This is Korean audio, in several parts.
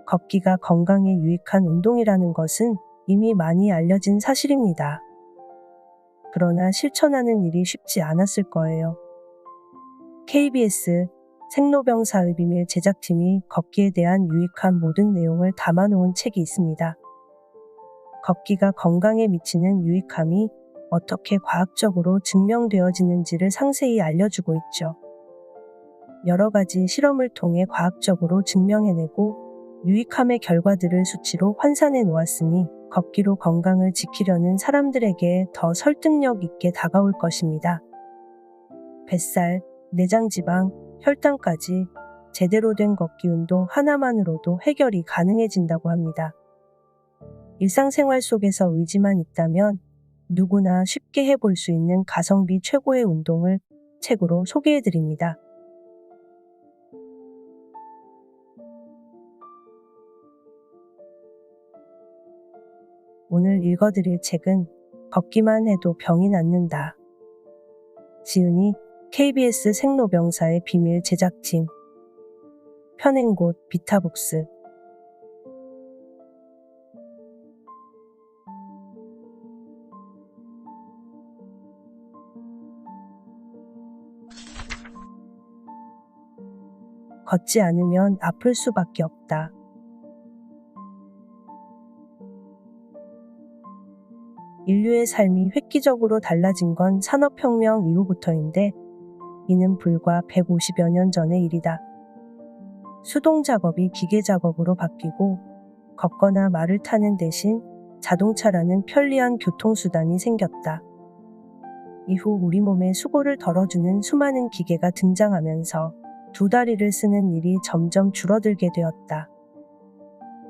걷기가 건강에 유익한 운동이라는 것은 이미 많이 알려진 사실입니다. 그러나 실천하는 일이 쉽지 않았을 거예요. KBS 생로병사의 비밀 제작팀이 걷기에 대한 유익한 모든 내용을 담아놓은 책이 있습니다. 걷기가 건강에 미치는 유익함이 어떻게 과학적으로 증명되어지는지를 상세히 알려주고 있죠. 여러 가지 실험을 통해 과학적으로 증명해내고 유익함의 결과들을 수치로 환산해 놓았으니 걷기로 건강을 지키려는 사람들에게 더 설득력 있게 다가올 것입니다. 뱃살, 내장지방, 혈당까지 제대로 된 걷기 운동 하나만으로도 해결이 가능해진다고 합니다. 일상생활 속에서 의지만 있다면 누구나 쉽게 해볼 수 있는 가성비 최고의 운동을 책으로 소개해드립니다. 오늘 읽어드릴 책은 걷기만 해도 병이 낫는다. 지은이 KBS 생로병사의 비밀 제작팀 편행곳 비타북스 걷지 않으면 아플 수밖에 없다. 인류의 삶이 획기적으로 달라진 건 산업혁명 이후부터인데 이는 불과 150여 년 전의 일이다. 수동 작업이 기계 작업으로 바뀌고 걷거나 말을 타는 대신 자동차라는 편리한 교통수단이 생겼다. 이후 우리 몸의 수고를 덜어주는 수많은 기계가 등장하면서 두 다리를 쓰는 일이 점점 줄어들게 되었다.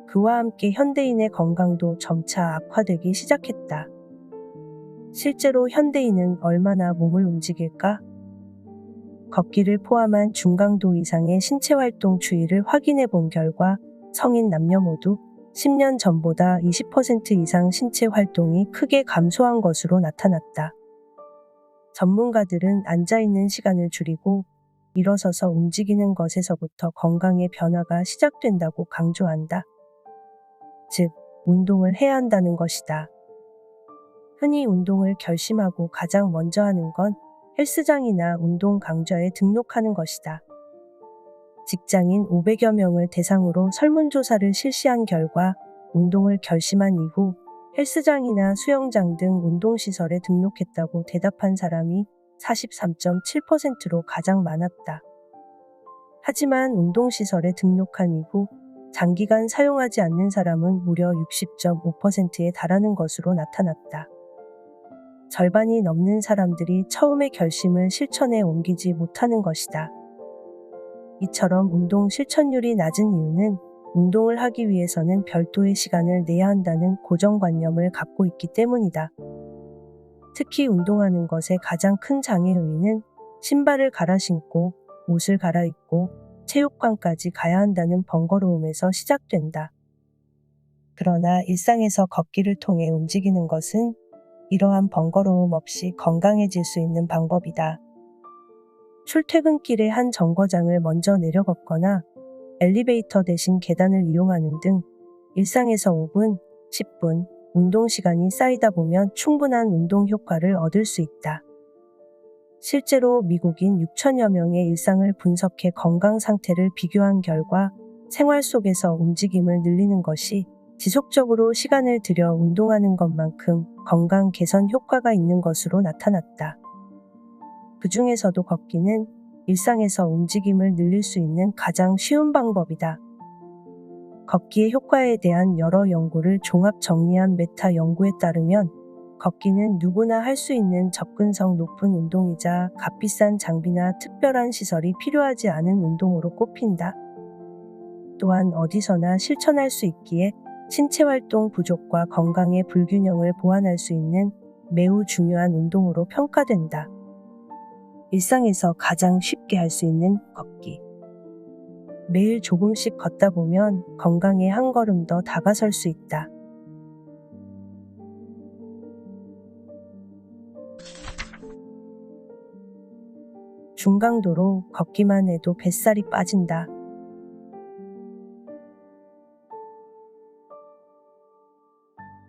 그와 함께 현대인의 건강도 점차 악화되기 시작했다. 실제로 현대인은 얼마나 몸을 움직일까? 걷기를 포함한 중강도 이상의 신체활동 추이를 확인해 본 결과 성인 남녀 모두 10년 전보다 20% 이상 신체 활동이 크게 감소한 것으로 나타났다. 전문가들은 앉아있는 시간을 줄이고 일어서서 움직이는 것에서부터 건강의 변화가 시작된다고 강조한다. 즉, 운동을 해야 한다는 것이다. 흔히 운동을 결심하고 가장 먼저 하는 건 헬스장이나 운동 강좌에 등록하는 것이다. 직장인 500여 명을 대상으로 설문조사를 실시한 결과 운동을 결심한 이후 헬스장이나 수영장 등 운동시설에 등록했다고 대답한 사람이 43.7%로 가장 많았다. 하지만 운동시설에 등록한 이후 장기간 사용하지 않는 사람은 무려 60.5%에 달하는 것으로 나타났다. 절반이 넘는 사람들이 처음의 결심을 실천에 옮기지 못하는 것이다. 이처럼 운동 실천율이 낮은 이유는 운동을 하기 위해서는 별도의 시간을 내야 한다는 고정관념을 갖고 있기 때문이다. 특히 운동하는 것의 가장 큰 장애 요인은 신발을 갈아 신고 옷을 갈아입고 체육관까지 가야 한다는 번거로움에서 시작된다. 그러나 일상에서 걷기를 통해 움직이는 것은 이러한 번거로움 없이 건강해질 수 있는 방법이다. 출퇴근길에 한 정거장을 먼저 내려 걷거나 엘리베이터 대신 계단을 이용하는 등 일상에서 5분, 10분 운동 시간이 쌓이다 보면 충분한 운동 효과를 얻을 수 있다. 실제로 미국인 6천여 명의 일상을 분석해 건강 상태를 비교한 결과 생활 속에서 움직임을 늘리는 것이 지속적으로 시간을 들여 운동하는 것만큼 건강 개선 효과가 있는 것으로 나타났다. 그 중에서도 걷기는 일상에서 움직임을 늘릴 수 있는 가장 쉬운 방법이다. 걷기의 효과에 대한 여러 연구를 종합 정리한 메타 연구에 따르면 걷기는 누구나 할 수 있는 접근성 높은 운동이자 값비싼 장비나 특별한 시설이 필요하지 않은 운동으로 꼽힌다. 또한 어디서나 실천할 수 있기에 신체활동 부족과 건강의 불균형을 보완할 수 있는 매우 중요한 운동으로 평가된다. 일상에서 가장 쉽게 할 수 있는 걷기. 매일 조금씩 걷다 보면 건강에 한 걸음 더 다가설 수 있다. 중강도로 걷기만 해도 뱃살이 빠진다.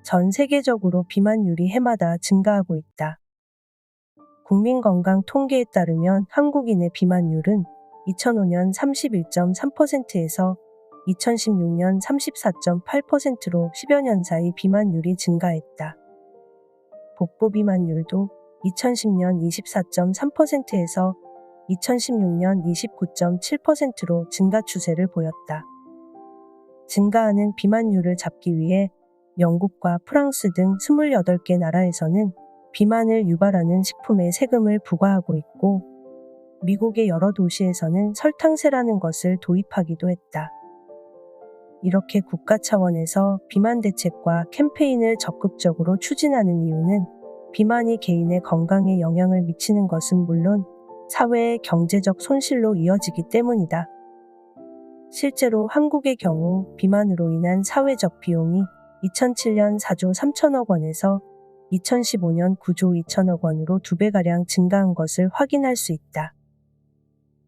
전 세계적으로 비만율이 해마다 증가하고 있다. 국민건강통계에 따르면 한국인의 비만율은 2005년 31.3%에서 2016년 34.8%로 10여 년 사이 비만율이 증가했다. 복부 비만율도 2010년 24.3%에서 2016년 29.7%로 증가 추세를 보였다. 증가하는 비만율을 잡기 위해 영국과 프랑스 등 28개 나라에서는 비만을 유발하는 식품에 세금을 부과하고 있고, 미국의 여러 도시에서는 설탕세라는 것을 도입하기도 했다. 이렇게 국가 차원에서 비만 대책과 캠페인을 적극적으로 추진하는 이유는 비만이 개인의 건강에 영향을 미치는 것은 물론 사회의 경제적 손실로 이어지기 때문이다. 실제로 한국의 경우 비만으로 인한 사회적 비용이 2007년 4조 3천억 원에서 2015년 9조 2천억 원으로 2배가량 증가한 것을 확인할 수 있다.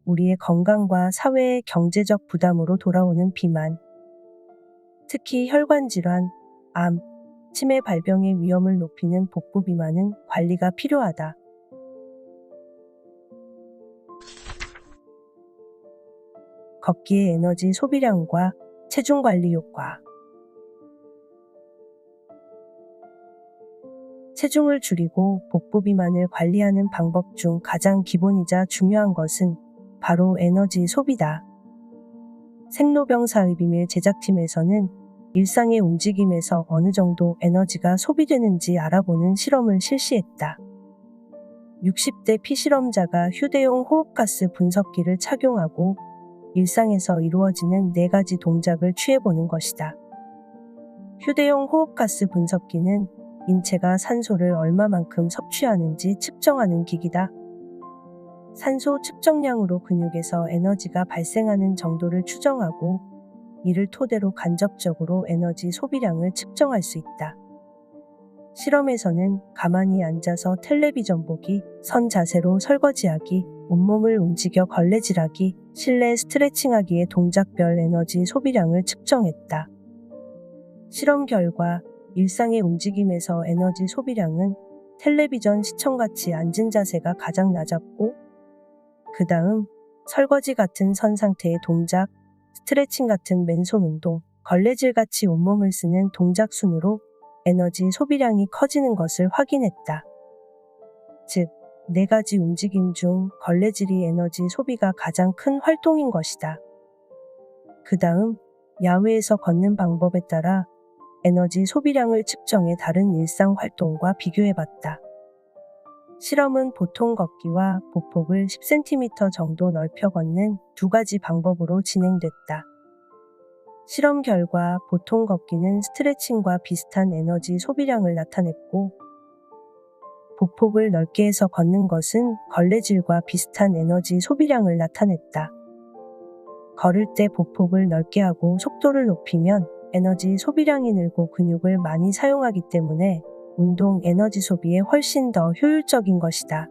우리의 건강과 사회의 경제적 부담으로 돌아오는 비만, 특히 혈관질환, 암, 치매 발병의 위험을 높이는 복부 비만은 관리가 필요하다. 걷기의 에너지 소비량과 체중 관리 효과. 체중을 줄이고 복부 비만을 관리하는 방법 중 가장 기본이자 중요한 것은 바로 에너지 소비다. 생로병사의 비밀 제작팀에서는 일상의 움직임에서 어느 정도 에너지가 소비되는지 알아보는 실험을 실시했다. 60대 피실험자가 휴대용 호흡가스 분석기를 착용하고 일상에서 이루어지는 4가지 동작을 취해보는 것이다. 휴대용 호흡가스 분석기는 인체가 산소를 얼마만큼 섭취하는지 측정하는 기기다. 산소 측정량으로 근육에서 에너지가 발생하는 정도를 추정하고 이를 토대로 간접적으로 에너지 소비량을 측정할 수 있다. 실험에서는 가만히 앉아서 텔레비전 보기, 선 자세로 설거지하기, 온몸을 움직여 걸레질하기, 실내 스트레칭하기의 동작별 에너지 소비량을 측정했다. 실험 결과 일상의 움직임에서 에너지 소비량은 텔레비전 시청같이 앉은 자세가 가장 낮았고, 그 다음 설거지 같은 선 상태의 동작, 스트레칭 같은 맨손 운동, 걸레질같이 온몸을 쓰는 동작 순으로 에너지 소비량이 커지는 것을 확인했다. 즉, 4가지 움직임 중 걸레질이 에너지 소비가 가장 큰 활동인 것이다. 그 다음 야외에서 걷는 방법에 따라 에너지 소비량을 측정해 다른 일상 활동과 비교해봤다. 실험은 보통 걷기와 보폭을 10cm 정도 넓혀 걷는 2가지 방법으로 진행됐다. 실험 결과 보통 걷기는 스트레칭과 비슷한 에너지 소비량을 나타냈고, 보폭을 넓게 해서 걷는 것은 걸레질과 비슷한 에너지 소비량을 나타냈다. 걸을 때 보폭을 넓게 하고 속도를 높이면 에너지 소비량이 늘고 근육을 많이 사용하기 때문에 운동 에너지 소비에 훨씬 더 효율적인 것이다.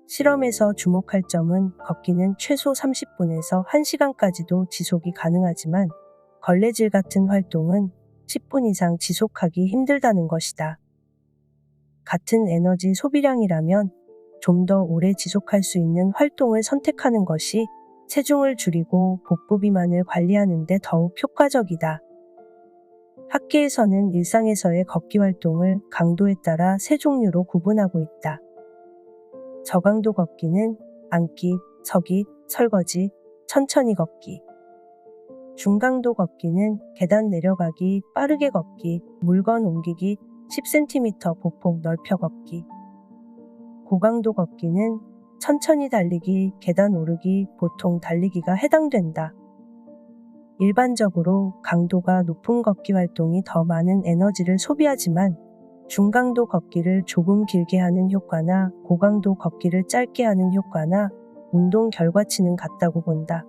실험에서 주목할 점은 걷기는 최소 30분에서 1시간까지도 지속이 가능하지만 걸레질 같은 활동은 10분 이상 지속하기 힘들다는 것이다. 같은 에너지 소비량이라면 좀 더 오래 지속할 수 있는 활동을 선택하는 것이 체중을 줄이고 복부 비만을 관리하는 데 더욱 효과적이다. 학계에서는 일상에서의 걷기 활동을 강도에 따라 3종류로 구분하고 있다. 저강도 걷기는 앉기, 서기, 설거지, 천천히 걷기. 중강도 걷기는 계단 내려가기, 빠르게 걷기, 물건 옮기기, 10cm 보폭 넓혀 걷기. 고강도 걷기는 천천히 달리기, 계단 오르기, 보통 달리기가 해당된다. 일반적으로 강도가 높은 걷기 활동이 더 많은 에너지를 소비하지만 중강도 걷기를 조금 길게 하는 효과나 고강도 걷기를 짧게 하는 효과나 운동 결과치는 같다고 본다.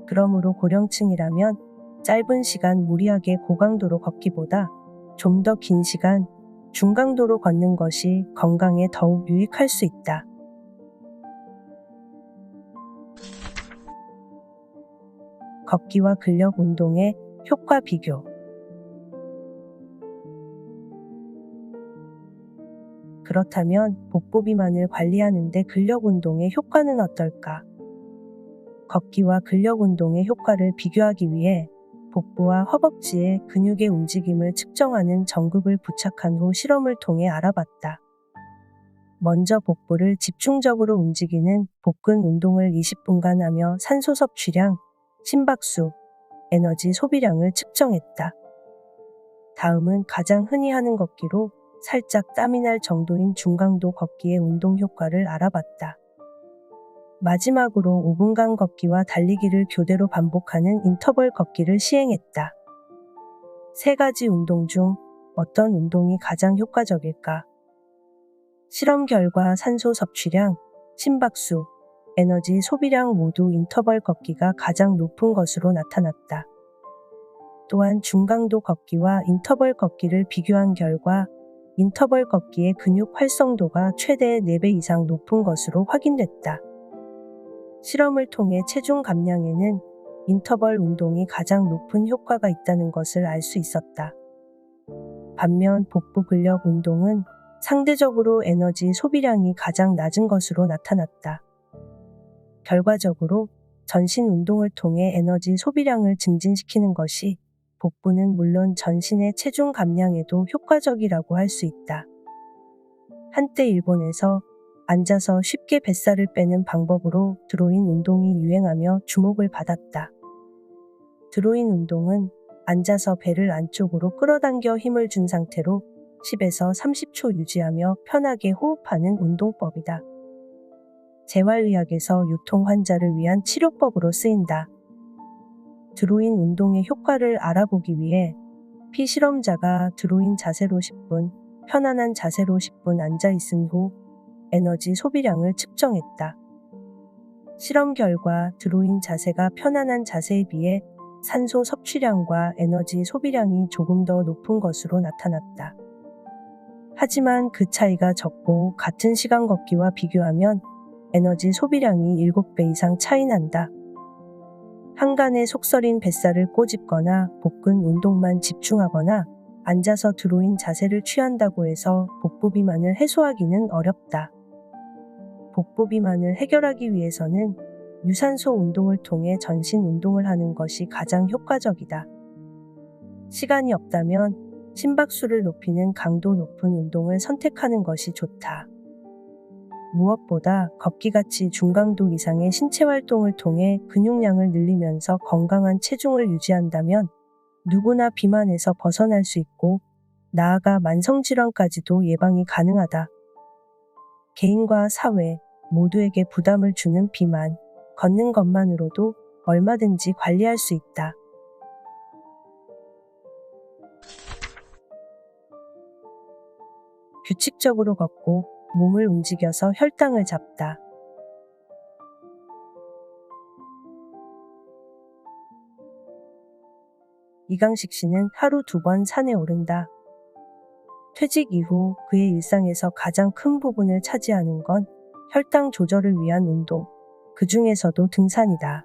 그러므로 고령층이라면 짧은 시간 무리하게 고강도로 걷기보다 좀 더 긴 시간 중강도로 걷는 것이 건강에 더욱 유익할 수 있다. 걷기와 근력 운동의 효과 비교. 그렇다면 복부 비만을 관리하는 데 근력 운동의 효과는 어떨까? 걷기와 근력 운동의 효과를 비교하기 위해 복부와 허벅지의 근육의 움직임을 측정하는 전극을 부착한 후 실험을 통해 알아봤다. 먼저 복부를 집중적으로 움직이는 복근 운동을 20분간 하며 산소 섭취량, 심박수, 에너지 소비량을 측정했다. 다음은 가장 흔히 하는 걷기로 살짝 땀이 날 정도인 중강도 걷기의 운동 효과를 알아봤다. 마지막으로 5분간 걷기와 달리기를 교대로 반복하는 인터벌 걷기를 시행했다. 세 가지 운동 중 어떤 운동이 가장 효과적일까? 실험 결과 산소 섭취량, 심박수, 에너지 소비량 모두 인터벌 걷기가 가장 높은 것으로 나타났다. 또한 중강도 걷기와 인터벌 걷기를 비교한 결과 인터벌 걷기의 근육 활성도가 최대 4배 이상 높은 것으로 확인됐다. 실험을 통해 체중 감량에는 인터벌 운동이 가장 높은 효과가 있다는 것을 알 수 있었다. 반면 복부 근력 운동은 상대적으로 에너지 소비량이 가장 낮은 것으로 나타났다. 결과적으로 전신 운동을 통해 에너지 소비량을 증진시키는 것이 복부는 물론 전신의 체중 감량에도 효과적이라고 할 수 있다. 한때 일본에서 앉아서 쉽게 뱃살을 빼는 방법으로 드로인 운동이 유행하며 주목을 받았다. 드로인 운동은 앉아서 배를 안쪽으로 끌어당겨 힘을 준 상태로 10에서 30초 유지하며 편하게 호흡하는 운동법이다. 재활의학에서 요통 환자를 위한 치료법으로 쓰인다. 드로인 운동의 효과를 알아보기 위해 피실험자가 드로인 자세로 10분, 편안한 자세로 10분 앉아있은 후 에너지 소비량을 측정했다. 실험 결과 드로인 자세가 편안한 자세에 비해 산소 섭취량과 에너지 소비량이 조금 더 높은 것으로 나타났다. 하지만 그 차이가 적고 같은 시간 걷기와 비교하면 에너지 소비량이 7배 이상 차이 난다. 한간에 속설인 뱃살을 꼬집거나 복근 운동만 집중하거나 앉아서 드로인 자세를 취한다고 해서 복부 비만을 해소하기는 어렵다. 복부 비만을 해결하기 위해서는 유산소 운동을 통해 전신 운동을 하는 것이 가장 효과적이다. 시간이 없다면 심박수를 높이는 강도 높은 운동을 선택하는 것이 좋다. 무엇보다 걷기같이 중강도 이상의 신체 활동을 통해 근육량을 늘리면서 건강한 체중을 유지한다면 누구나 비만에서 벗어날 수 있고 나아가 만성질환까지도 예방이 가능하다. 개인과 사회 모두에게 부담을 주는 비만, 걷는 것만으로도 얼마든지 관리할 수 있다. 규칙적으로 걷고 몸을 움직여서 혈당을 잡다. 이강식 씨는 하루 2번 산에 오른다. 퇴직 이후 그의 일상에서 가장 큰 부분을 차지하는 건 혈당 조절을 위한 운동, 그 중에서도 등산이다.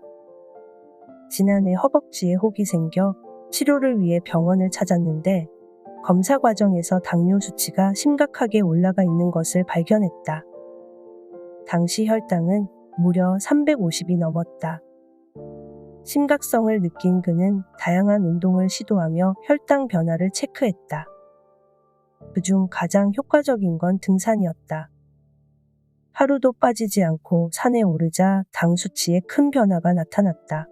지난해 허벅지에 혹이 생겨 치료를 위해 병원을 찾았는데 검사 과정에서 당뇨 수치가 심각하게 올라가 있는 것을 발견했다. 당시 혈당은 무려 350이 넘었다. 심각성을 느낀 그는 다양한 운동을 시도하며 혈당 변화를 체크했다. 그중 가장 효과적인 건 등산이었다. 하루도 빠지지 않고 산에 오르자 당 수치에 큰 변화가 나타났다.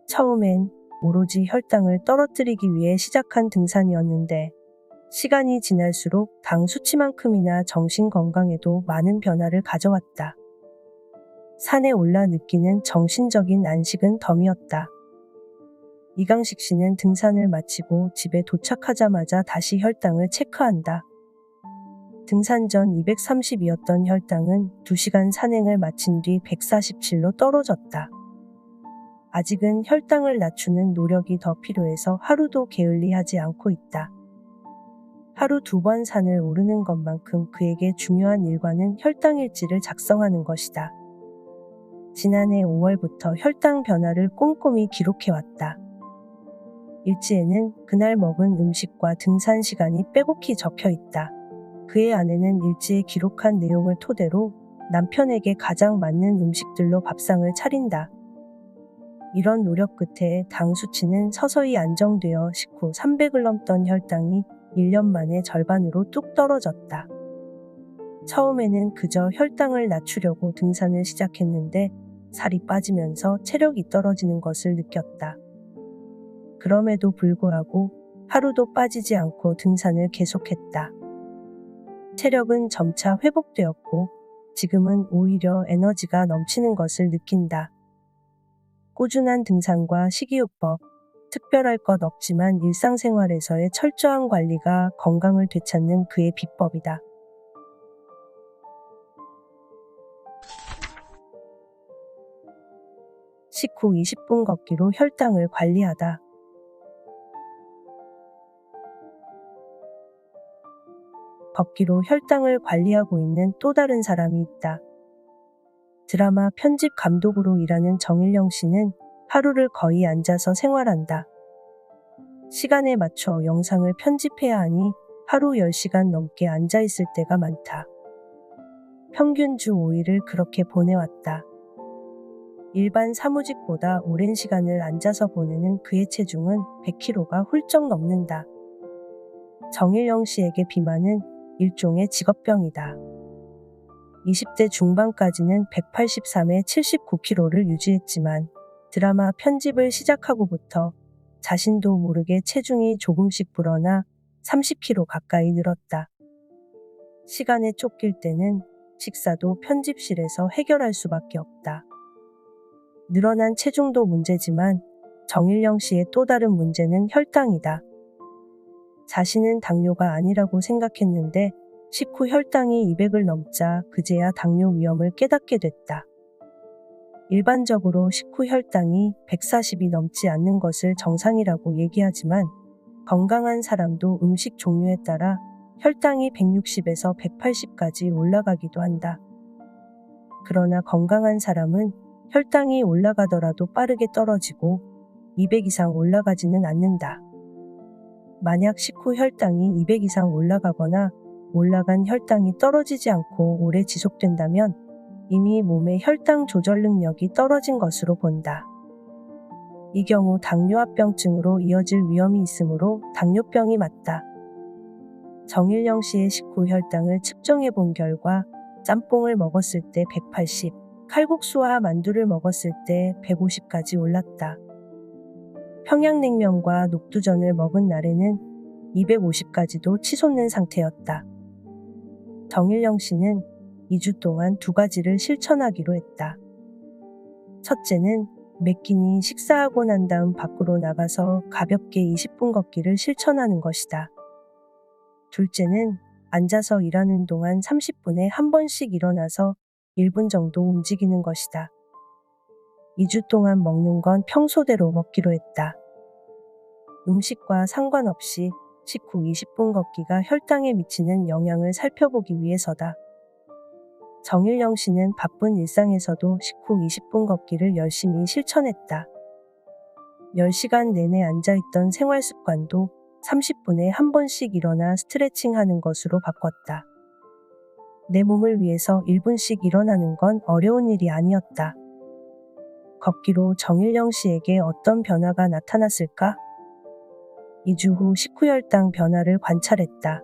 처음엔 오로지 혈당을 떨어뜨리기 위해 시작한 등산이었는데 시간이 지날수록 당 수치만큼이나 정신 건강에도 많은 변화를 가져왔다. 산에 올라 느끼는 정신적인 안식은 덤이었다. 이강식 씨는 등산을 마치고 집에 도착하자마자 다시 혈당을 체크한다. 등산 전 230이었던 혈당은 2시간 산행을 마친 뒤 147로 떨어졌다. 아직은 혈당을 낮추는 노력이 더 필요해서 하루도 게을리하지 않고 있다. 하루 2번 산을 오르는 것만큼 그에게 중요한 일과는 혈당 일지를 작성하는 것이다. 지난해 5월부터 혈당 변화를 꼼꼼히 기록해왔다. 일지에는 그날 먹은 음식과 등산 시간이 빼곡히 적혀 있다. 그의 아내는 일지에 기록한 내용을 토대로 남편에게 가장 맞는 음식들로 밥상을 차린다. 이런 노력 끝에 당 수치는 서서히 안정되어 식후 300을 넘던 혈당이 1년 만에 절반으로 뚝 떨어졌다. 처음에는 그저 혈당을 낮추려고 등산을 시작했는데 살이 빠지면서 체력이 떨어지는 것을 느꼈다. 그럼에도 불구하고 하루도 빠지지 않고 등산을 계속했다. 체력은 점차 회복되었고 지금은 오히려 에너지가 넘치는 것을 느낀다. 꾸준한 등산과 식이요법, 특별할 것 없지만 일상생활에서의 철저한 관리가 건강을 되찾는 그의 비법이다. 식후 20분 걷기로 혈당을 관리하다. 걷기로 혈당을 관리하고 있는 또 다른 사람이 있다. 드라마 편집 감독으로 일하는 정일영 씨는 하루를 거의 앉아서 생활한다. 시간에 맞춰 영상을 편집해야 하니 하루 10시간 넘게 앉아 있을 때가 많다. 평균 주 5일을 그렇게 보내왔다. 일반 사무직보다 오랜 시간을 앉아서 보내는 그의 체중은 100kg가 훌쩍 넘는다. 정일영 씨에게 비만은 일종의 직업병이다. 20대 중반까지는 183에 79kg를 유지했지만 드라마 편집을 시작하고부터 자신도 모르게 체중이 조금씩 불어나 30kg 가까이 늘었다. 시간에 쫓길 때는 식사도 편집실에서 해결할 수밖에 없다. 늘어난 체중도 문제지만 정일영 씨의 또 다른 문제는 혈당이다. 자신은 당뇨가 아니라고 생각했는데 식후 혈당이 200을 넘자 그제야 당뇨 위험을 깨닫게 됐다. 일반적으로 식후 혈당이 140이 넘지 않는 것을 정상이라고 얘기하지만 건강한 사람도 음식 종류에 따라 혈당이 160에서 180까지 올라가기도 한다. 그러나 건강한 사람은 혈당이 올라가더라도 빠르게 떨어지고 200 이상 올라가지는 않는다. 만약 식후 혈당이 200 이상 올라가거나 올라간 혈당이 떨어지지 않고 오래 지속된다면 이미 몸의 혈당 조절 능력이 떨어진 것으로 본다. 이 경우 당뇨합병증으로 이어질 위험이 있으므로 당뇨병이 맞다. 정일영 씨의 식후 혈당을 측정해 본 결과 짬뽕을 먹었을 때 180, 칼국수와 만두를 먹었을 때 150까지 올랐다. 평양냉면과 녹두전을 먹은 날에는 250까지도 치솟는 상태였다. 정일영 씨는 2주 동안 2가지를 실천하기로 했다. 첫째는 매 끼니 식사하고 난 다음 밖으로 나가서 가볍게 20분 걷기를 실천하는 것이다. 둘째는 앉아서 일하는 동안 30분에 한 번씩 일어나서 1분 정도 움직이는 것이다. 2주 동안 먹는 건 평소대로 먹기로 했다. 음식과 상관없이 식후 20분 걷기가 혈당에 미치는 영향을 살펴보기 위해서다. 정일영 씨는 바쁜 일상에서도 식후 20분 걷기를 열심히 실천했다. 10시간 내내 앉아있던 생활 습관도 30분에 한 번씩 일어나 스트레칭하는 것으로 바꿨다. 내 몸을 위해서 1분씩 일어나는 건 어려운 일이 아니었다. 걷기로 정일영 씨에게 어떤 변화가 나타났을까? 2주 후 식후 혈당 변화를 관찰했다.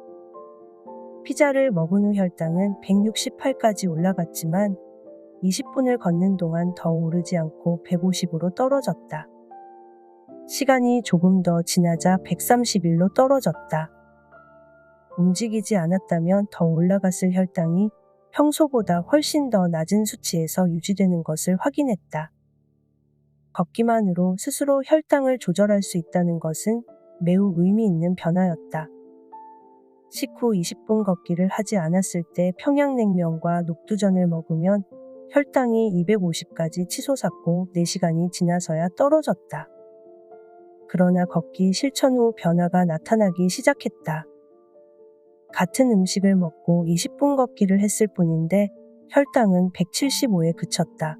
피자를 먹은 후 혈당은 168까지 올라갔지만 20분을 걷는 동안 더 오르지 않고 150으로 떨어졌다. 시간이 조금 더 지나자 131로 떨어졌다. 움직이지 않았다면 더 올라갔을 혈당이 평소보다 훨씬 더 낮은 수치에서 유지되는 것을 확인했다. 걷기만으로 스스로 혈당을 조절할 수 있다는 것은 매우 의미 있는 변화였다. 식후 20분 걷기를 하지 않았을 때 평양냉면과 녹두전을 먹으면 혈당이 250까지 치솟았고 4시간이 지나서야 떨어졌다. 그러나 걷기 실천 후 변화가 나타나기 시작했다. 같은 음식을 먹고 20분 걷기를 했을 뿐인데 혈당은 175에 그쳤다.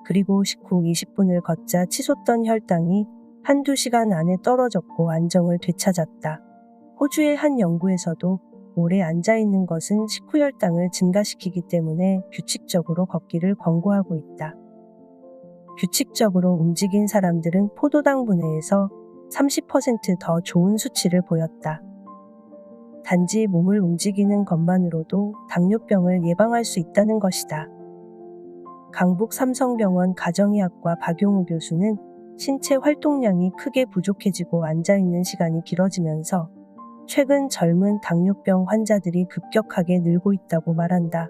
그리고 식후 20분을 걷자 치솟던 혈당이 한두 시간 안에 떨어졌고 안정을 되찾았다. 호주의 한 연구에서도 오래 앉아 있는 것은 식후 혈당을 증가시키기 때문에 규칙적으로 걷기를 권고하고 있다. 규칙적으로 움직인 사람들은 포도당 분해에서 30%더 좋은 수치를 보였다. 단지 몸을 움직이는 것만으로도 당뇨병을 예방할 수 있다는 것이다. 강북 삼성병원 가정의학과 박용우 교수는 신체 활동량이 크게 부족해지고 앉아있는 시간이 길어지면서 최근 젊은 당뇨병 환자들이 급격하게 늘고 있다고 말한다.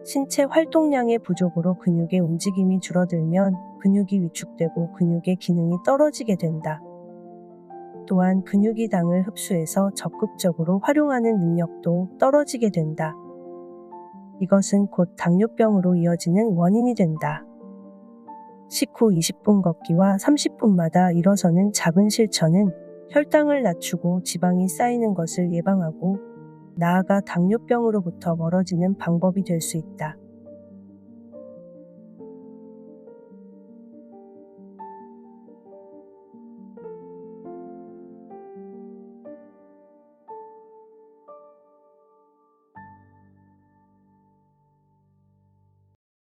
신체 활동량의 부족으로 근육의 움직임이 줄어들면 근육이 위축되고 근육의 기능이 떨어지게 된다. 또한 근육이 당을 흡수해서 적극적으로 활용하는 능력도 떨어지게 된다. 이것은 곧 당뇨병으로 이어지는 원인이 된다. 식후 20분 걷기와 30분마다 일어서는 작은 실천은 혈당을 낮추고 지방이 쌓이는 것을 예방하고 나아가 당뇨병으로부터 멀어지는 방법이 될 수 있다.